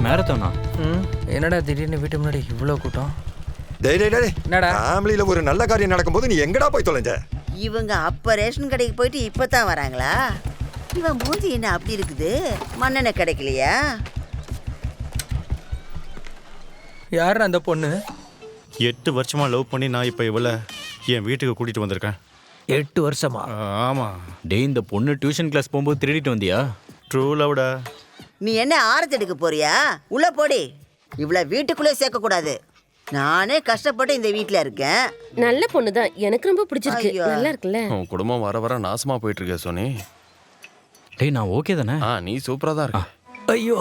மேரத்தானா? என்னடா திடீர்னு வீட்டு முன்னாடி இவ்வளோ கூட்டம்? டேய் என்னடா ஃபேமிலியில ஒரு நல்ல காரியம் நடக்கும்போது நீ எங்கடா போய் தொலைஞ்ச? இவங்க அப்ப ரேஷன் கடைக்கு போயிட்டு இப்பதான் வராங்களா? இவன் மூஞ்சி என்ன அப்படி இருக்குது? மண்ணெண்ணெய் கிடைக்கலையா? யார் அந்த பொண்ணு? 8 வருஷமா லவ் பண்ணி நான் இப்போ இவளை என் வீட்டுக்கு கூட்டிட்டு வந்திருக்கேன். 8 வருஷமா? ஆமா. டேய், இந்த பொண்ணு டியூஷன் கிளாஸ் போகும்போது திருடிட்டு வந்தியா? ட்ரூ லவ்டா. நீ என்ன ஆரத்தி எடுக்க போறியா? உள்ள போடி. இவளை வீட்டுக்குள்ளே சேர்க்க கூடாது. நானே கஷ்டப்பட்டு இந்த வீட்டுல இருக்கேன். நல்ல பொண்ணுதான், எனக்கு ரொம்ப பிடிச்சிருக்கு. நல்லா இருக்குல்ல? உன் குடும்பம் வர வர நாசமா போயிட்டு இருக்க சோனி. டேய், நான் ஓகே தானே? நீ சூப்பரா தான் இருக்க. ஐயோ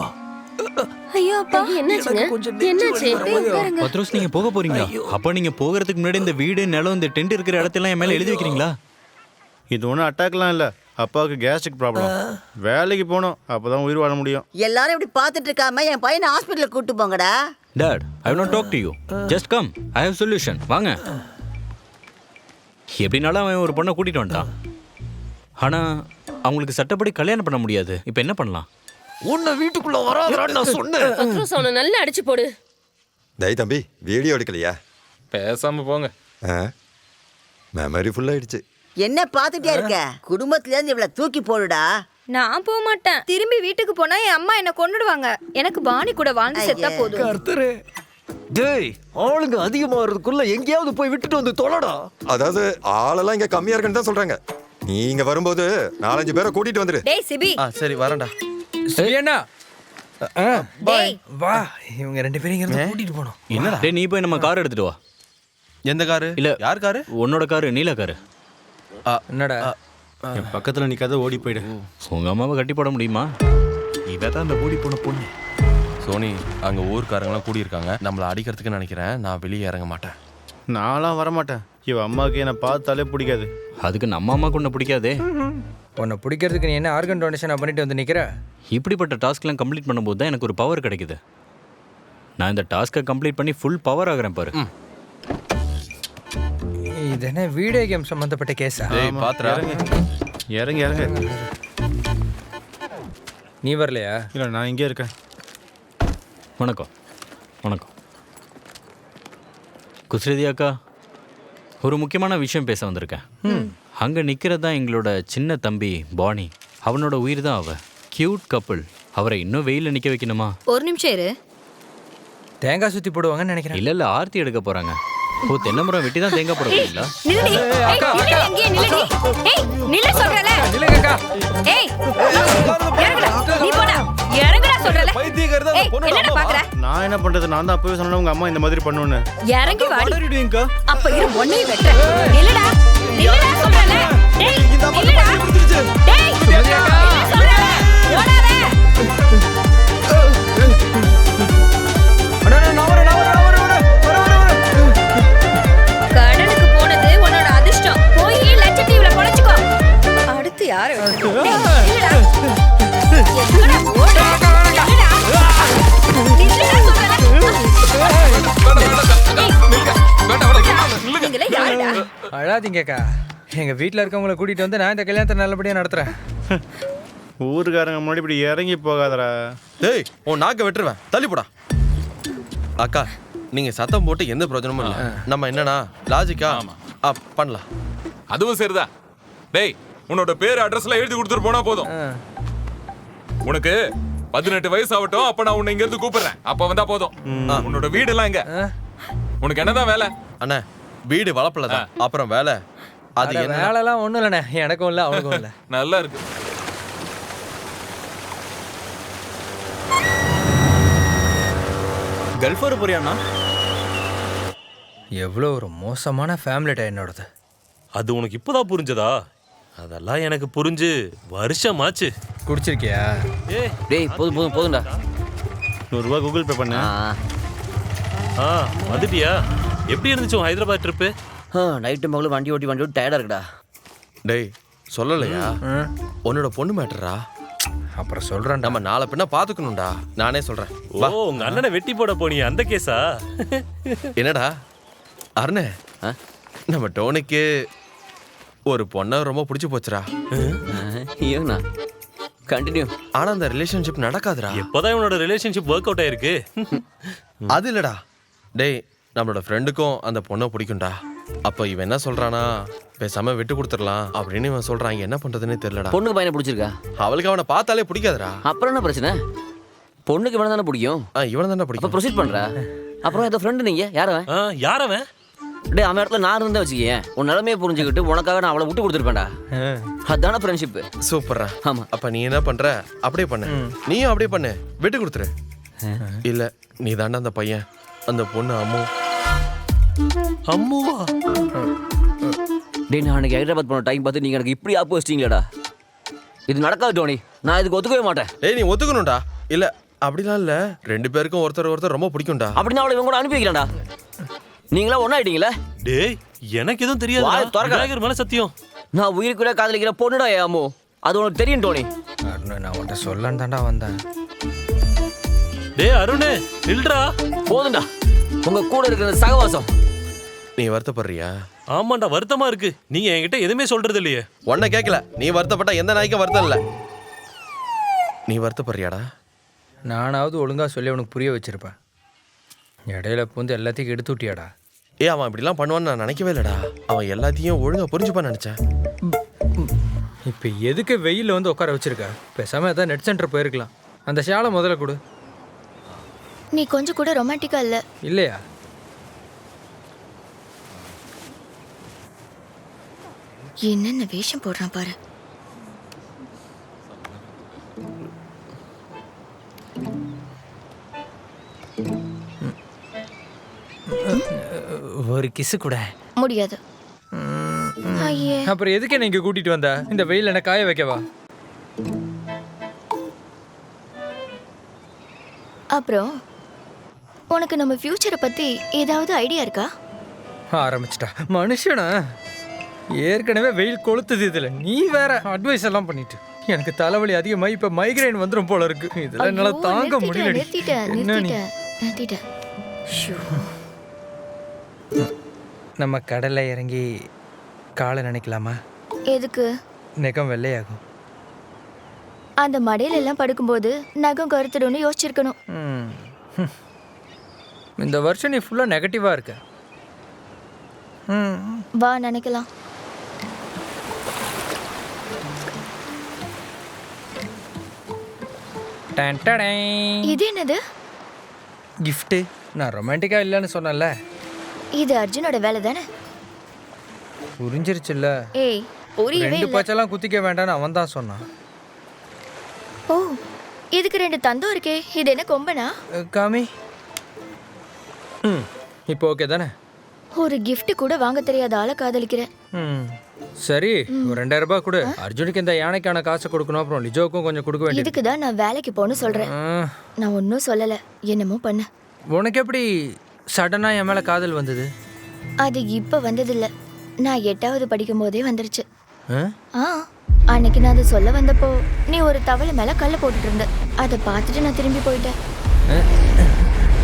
ஐயோ அப்பா, என்னாச்சுங்க? என்னாச்சு? 10 வருஷம் நீங்க போக போறீங்களா? அப்ப நீங்க போகிறதுக்கு முன்னாடி இந்த வீடு, நிலம், இந்த டென்ட் இருக்கிற இடத்தெல்லாம் என் மேல எழுதி வைக்கிறீங்களா? இது ஒன்றும் அட்டாக்லாம் இல்லை. அப்பாவுக்கு கேஸ்ட்ரிக் ப்ராப்ளம். வேலைக்கு போகணும், அப்போதான் உயிர் வாழ முடியும். எல்லாரும் இப்படி பார்த்துட்டு இருக்காம என் பையனை ஹாஸ்பிட்டலுக்கு கூட்டு போங்கடா. Dad, I will not talk to you. Just come. I have solution. வாங்க. எப்படினாலும் அவன் ஒரு பொண்ணை கூட்டிட்டு வந்துட்டான். ஆனா அவங்களுக்கு சட்டப்படி கல்யாணம் பண்ண முடியாது. இப்போ என்ன பண்ணலாம்? உன்னை வீட்டுக்குள்ள வராதறான்னு நான் சொன்னேன். 10 வருஷம் அவனை நல்லா அடிச்சு போடு. டேய் தம்பி, வீடியோ எடுக்கலையா? பேசாம போங்க. மெமரி ஃபுல் ஆயிடுச்சு. என்ன பார்த்துட்டே இருக்க? குடும்பத்துல இருந்து இவளை தூக்கி போடுடா. நான் போக மாட்டேன். திரும்பி வீட்டுக்கு போனா என் அம்மா என்ன கொன்னுடுவாங்க. எனக்கு பாணி கூட வாழ்ந்து செத்தா போதும். கர்த்தரே, டேய் ஆளுங்க அதிகமாகிறதுக்குள்ள எங்கேயாவது போய் விட்டுட்டு வந்து தொலைடா. அதாவது ஆளெல்லாம் இங்க கம்மியா இருக்குன்னு தான் சொல்றாங்க. நீங்க வரும்போது 4-5 பேரை கூட்டிட்டு வந்துரு. டேய் சிபி. சரி வரேன்டா. சரி அண்ணா. டேய் வா, இவங்க 2 பேரும் இங்க இருந்து கூட்டிட்டு போணும். என்னடா? டேய், நீ போய் நம்ம கார் எடுத்துட்டு வா. எந்த காரு? இல்ல, யார் காரு? உன்னோட காரு, நீல காரு. என்னடா என் பக்கத்தில் நிற்காத, ஓடி போயிடு. உங்க அம்மாவை கட்டி போட முடியுமா? இவ தான் அந்த ஓடி போன பொண்ணு. சோனி, அங்க ஊர்க்காரங்களாம் கூடியிருக்காங்க. நம்மளை அடிக்கிறதுக்கு நினைக்கிறேன். நான் வெளியே இறங்க மாட்டேன். நான்லாம் வரமாட்டேன். இவ அம்மாவுக்கு என்னை பார்த்தாலே பிடிக்காது. அதுக்கு நம்ம அம்மாக்கு ஒன்று பிடிக்காதே. உன்னை பிடிக்கிறதுக்கு நீ என்ன ஆர்கன் டொனேஷன் பண்ணிட்டு வந்து நிக்கிற? இப்படிப்பட்ட டாஸ்க்லாம் கம்ப்ளீட் பண்ணும்போது தான் எனக்கு ஒரு பவர் கிடைக்குது. நான் இந்த டாஸ்க்கை கம்ப்ளீட் பண்ணி ஃபுல் பவர் ஆகிறேன் பாரு. இது என்ன வீடியோ கேம் சம்பந்தப்பட்ட கேஸா? டேய் பாத்ரா. இறங்க இறங்க. நீ வரலையா? இல்லை, நான் இங்கே இருக்கேன். வணக்கம். வணக்கம் குஸ்ரதி அக்கா, ஒரு முக்கியமான விஷயம் பேச வந்திருக்கேன். அங்கே நிற்கிறது தான் எங்களோட சின்ன தம்பி பாணி. அவனோட உயிர் தான் அவ. Cute couple. அவரை இன்னும் வெயிலில் நிற்க வைக்கணுமா? ஒரு நிமிஷம் இரு. தேங்காய் சுத்தி போடுவாங்கன்னு நினைக்கிறேன். இல்லை ஆர்த்தி எடுக்க போகிறாங்க. ஓ, தென்னை மரம் வெட்டி தான் தேங்காய் போட போறீங்களா? நில்லடி. ஏய் இங்கே நில்லடி. ஏய் நில்ல சொல்றல. நில்லுங்கக்கா. ஏய் இறங்குடா. நீ போடா. இறங்குடா சொல்றல. பைத்தியக்காரதா அந்த பொண்ணு என்னடா பாக்குற? நான் என்ன பண்ணுறது? நான் தான் அப்பவே சொன்னேன் உங்கள் அம்மா இந்த மாதிரி பண்ணுன்னு. இறங்கி வாடி. அப்ப இரு ஒண்ணே வெட்ற. நில்லுடா. நில்லுடா சொல்றல. டேய் நில்லுடா. டேய் நில்ல சொல்றல. ஓடாத. கடலுக்கு போனது உன்னோட அதிர்ஷ்டம். போய் லட்சத்தீவுல பொழைச்சுக்கோ. அடுத்து யாரு? நில்லுடா. எங்கடா ஓடுற? நில்லுடா. நில்லுடா சொல்றல. நீங்களே யாருடா? அழாதீங்கக்கா. எங்க வீட்டில் இருக்கவங்களை கூட்டிட்டு வந்து நான் இந்த கல்யாணத்தை நல்லபடியாக நடத்துறேன். ஊருக்காரங்க முன்னாடி இப்படி இறங்கி போகாதடா. டேய், உன் நாக்க வெட்டுருவேன். தள்ளி போடா. அக்கா, நீங்க சத்தம் போட்டு எந்த பிரயோஜனமும் இல்லை. நம்ம என்னன்னா லாஜிக்கா பண்ணலாம். அதுவும் சரிதான். டேய், உன்னோட பேர் அட்ரஸ்ல எழுதி கொடுத்துட்டு போனா போதும். உனக்கு 18 வயசு ஆகட்டும். அப்ப நான் உன்னை இங்க இருந்து கூப்பிடுறேன். அப்ப வந்தா போதும். உன்னோட வீடு எல்லாம் எங்க? உனக்கு என்னதான் வேலை? அண்ணா, வீடு வளப்பலதான். அப்புறம் வேலை அது என்ன? வேலைலாம் ஒன்றும் இல்லைண்ணே. எனக்கும் இல்லை, அவனுக்கும் இல்லை. நல்லா இருக்கு. கல்ஃப் வர போறியாண்ணா? எவ்வளோ ஒரு மோசமான ஃபேமிலிடா என்னோடது. அது உனக்கு இப்போதான் புரிஞ்சதா? அதெல்லாம் எனக்கு புரிஞ்சு வருஷமாச்சு. குடிச்சிருக்கியா? டேய், போதும்டா. 100 ரூபா கூகுள் பே பண்ண. வந்துட்டியா? எப்படி இருந்துச்சு உன் ஹைதராபாத் ட்ரிப்பு? நைட்டு மகளும் வண்டி ஓட்டி டயர்டா இருக்குடா. டேய், சொல்லலையா? உன்னோட பொண்ணு மேட்டரா? அப்புறம் சொல்கிறேன். நம்ம நாளை பின்ன பார்த்துக்கணும்டா. நானே சொல்கிறேன். ஓ, உங்க அண்ணனை வெட்டி போட போனியா? அந்த கேஸா? என்னடா அருணே, நம்ம டோனிக்கு ஒரு பொண்ணை ரொம்ப பிடிச்சி போச்சுடா. ஏங்கண்ணா? கண்டினியூ. ஆனா அந்த ரிலேஷன்ஷிப் நடக்காதுடா. எப்போதான் இவனோட ரிலேஷன்ஷிப் ஒர்க் அவுட் ஆயிருக்கு? அது இல்லடா. டேய், நம்மளோட ஃப்ரெண்டுக்கும் அந்த பொண்ணை பிடிக்கும்டா. அப்போ இவன் என்ன சொல்றானா, பேசாம விட்டு கொடுத்துடலாம் அப்படின்னு இவன் சொல்றான். என்ன பண்றதுன்னே தெரியலடா. பொண்ணுக்கு பையனை பிடிச்சிருக்கா? அவளுக்கு அவனை பார்த்தாலே பிடிக்காதுடா. அப்புறம் என்ன பிரச்சனை? பொண்ணுக்கு இவனை தானே பிடிக்கும். இவனை தானே அப்போ பிடிக்கும். ப்ரொசீட் பண்றா. அப்புறம் ஏதோ ஃப்ரெண்டு நீங்க யாரவன்? யாரவன்? டே, அவன் இடத்துல நான் இருந்தேன் வச்சுக்கேன், உன் நிலைமையை புரிஞ்சுக்கிட்டு உனக்காக நான் அவளை விட்டு கொடுத்துருப்பேன்டா. அதான ஃப்ரெண்ட்ஷிப். சூப்பர்ரா. ஆமா. அப்ப நீ என்ன பண்ற, அப்படியே பண்ணு. நீயும் அப்படியே பண்ணு, விட்டு கொடுத்துரு. இல்ல, நீ தாண்டா அந்த பையன், அந்த பொண்ணு அம்மு. அம்முவா? டே, நான் அன்னைக்கு ஹைதராபாத் போன டைம் பார்த்து நீங்க எனக்கு இப்படி ஆப்பு வச்சிட்டீங்களேடா. இது நடக்காது டோனி, நான் இதுக்கு ஒத்துக்கவே மாட்டேன். டேய், நீ ஒத்துக்கணும்டா. இல்ல அப்படிலாம் இல்ல, 2 பேருக்கும் ஒருத்தர் ரொம்ப பிடிக்கும்டா. அப்படின்னா அவளை இவங்க கூட அனுப்பி வைக்கலாம்டா. நீங்களா ஒன்னாயிட்டீங்களா? டேய், எனக்கு எதுவும் தெரியாது. விநாயகர் மேல சத்தியம். நான் உயிருக்குள்ள காதலிக்கிற பொண்ணுடா அம்மு. அது உனக்கு தெரியும் டோனி. நான் உன்கிட்ட சொல்லன்னு தாண்டா வந்தேன். டேய் அருணே, நில்றா. போதும்டா உங்க கூட இருக்கிற சகவாசம். நீ வருத்தப்படுறியா? ஆமாண்டா, வருத்தமா இருக்கு. நீங்க என்கிட்ட எதுவுமே சொல்றது இல்லையே. உன்னை கேட்கல. நீ வருத்தப்பட்டா எந்த நாய்க்கும் வருத்தம் இல்ல. நீ வருத்தப்படுறியாடா? நானாவது ஒழுங்கா சொல்லி அவனுக்கு புரிய வச்சிருப்பேன். இடையில பூந்து எல்லாத்தையும் எடுத்து விட்டியாடா. அவன் இப்படிலாம் பண்ணுவான்னு நான் நினைக்கவே இல்லடா. அவன் எல்லாத்தையும் ஒழுங்கா புரிஞ்சுப்பான்னு நினைச்சேன். இப்போ எதுக்கு வெயிலில் வந்து உட்கார வச்சிருக்க? பேசாம ஏதாவது நெட் சென்டர் போயிருக்கலாம். அந்த ஷாலை முதல்ல கொடு. நீ கொஞ்சம் கூட ரொமான்டிக்கா இல்ல. இல்லையா? என்னென்ன வேஷம் போடுறான் பாரு. ஒரு கிசு கூட முடியாது. ஐயே, அப்புறம் எதுக்கு என்ன இங்க கூட்டிட்டு வந்த? இந்த வெயில் என்ன காய வைக்கவா? அப்புறம் உனக்கு நம்ம ஃபியூச்சரை பத்தி ஏதாவது ஐடியா இருக்கா? ஆரம்பிச்சிட்டா மனுஷனா. ஏற்கனவே வெயில் கொளுத்துது, இதுல நீ வேற அட்வைஸ் எல்லாம் பண்ணிட்டு எனக்கு தலைவலி அதிகமாக இப்ப மைக்ரைன் வந்துடும் போல இருக்கு. இதெல்லாம் என்னால தாங்க முடியல. நிறுத்திட்டேன். நம்ம கடல்ல இறங்கி காலை நினைக்கலாமா? எதுக்கு? நெகம் வெள்ளையாகும். அந்த மடையில எல்லாம் படுக்கும்போது நகம் கருத்துடும்னு யோசிச்சிருக்கணும். இந்த வருஷம் நீ ஃபுல்லா நெகட்டிவா இருக்க. வா நினைக்கலாம். இது என்னது? கிஃப்ட். நான் ரொமான்டிக்கா இல்லைன்னு சொன்னல. இது அர்ஜுனோட வேலை தானே? புரிஞ்சிருச்சுல்ல? ஏய், புரியவே ரெண்டு இல்ல. பச்செல்லாம் குத்திக்க வேண்டாம்னு அவன் தான் சொன்னான். ஓ, இதுக்கு 2 தந்தம் இருக்கே. இது என்ன கொம்பனா? காமி. இப்போ ஓகே தானே? ஒரு gift கூட வாங்க தெரியாத ஆளை காதலிக்கிறேன். சரி, ஒரு 2000 ரூபாய் கொடு. அர்ஜுனுக்கு இந்த யானைக்கான காசை கொடுக்கணும். அப்புறம் லிஜோவுக்கும் கொஞ்சம் கொடுக்க வேண்டியது. இதுக்கு தான் நான் வேலைக்கு போகணும்னு சொல்றேன். நான் ஒன்றும் சொல்லல, என்னமோ பண்ண. உனக்கு எப்படி சடனா என் மேல காதல் வந்தது? அது இப்ப வந்ததில்ல, நான் 8வது படிக்கும் போதே வந்துருச்சு. அன்னைக்கு நான் அதை சொல்ல வந்தப்போ நீ ஒரு தவளை மேல கல்ல போட்டுட்டு இருந்த. அதை பார்த்துட்டு நான் திரும்பி போயிட்டேன்.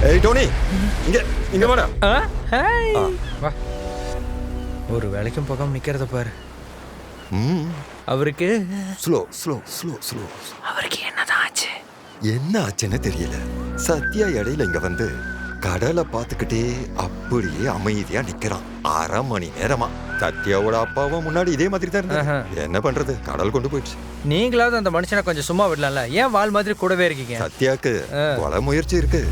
ஏய் டோனி, இங்க வாடா. வா. ஒரு வேலைக்கும் போகாம நிக்கிறத பாரு. அவருக்கு ஸ்லோ. அவருக்கு என்னதான் ஆச்சு? என்ன ஆச்சுன்னு தெரியல. சத்யா இடையில இங்க வந்து கடலை பார்த்துக்கிட்டே அப்படியே அமைதியா நிக்கிறான். 1/2 மணி நேரமா. சத்யாவோட அப்பாவும் முன்னாடி இதே மாதிரி தான் இருந்தாங்க. என்ன பண்றது, கடல் கொண்டு போயிடுச்சு. நீங்களாவது அந்த மனுஷனை கொஞ்சம் சும்மா விடலாம்ல. ஏன் வால் மாதிரி கூடவே இருக்கீங்க? சத்யாக்கு கொலை முயற்சி இருக்கு.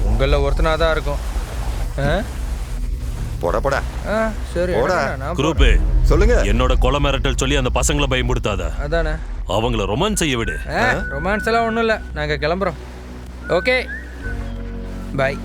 உங்கள ஒருத்தனாதான் இருக்கும். போட சரி குரூப்பே, சொல்லுங்க. என்னோட கொலை மிரட்டல் சொல்லி அந்த பசங்களை பயன்படுத்தாத. அதானே, அவங்கள ரொமான்ஸ் செய்ய விடு. ரொமான்ஸ் எல்லாம் ஒன்றும் இல்லை. நாங்கள் கிளம்புறோம். ஓகே, பாய்.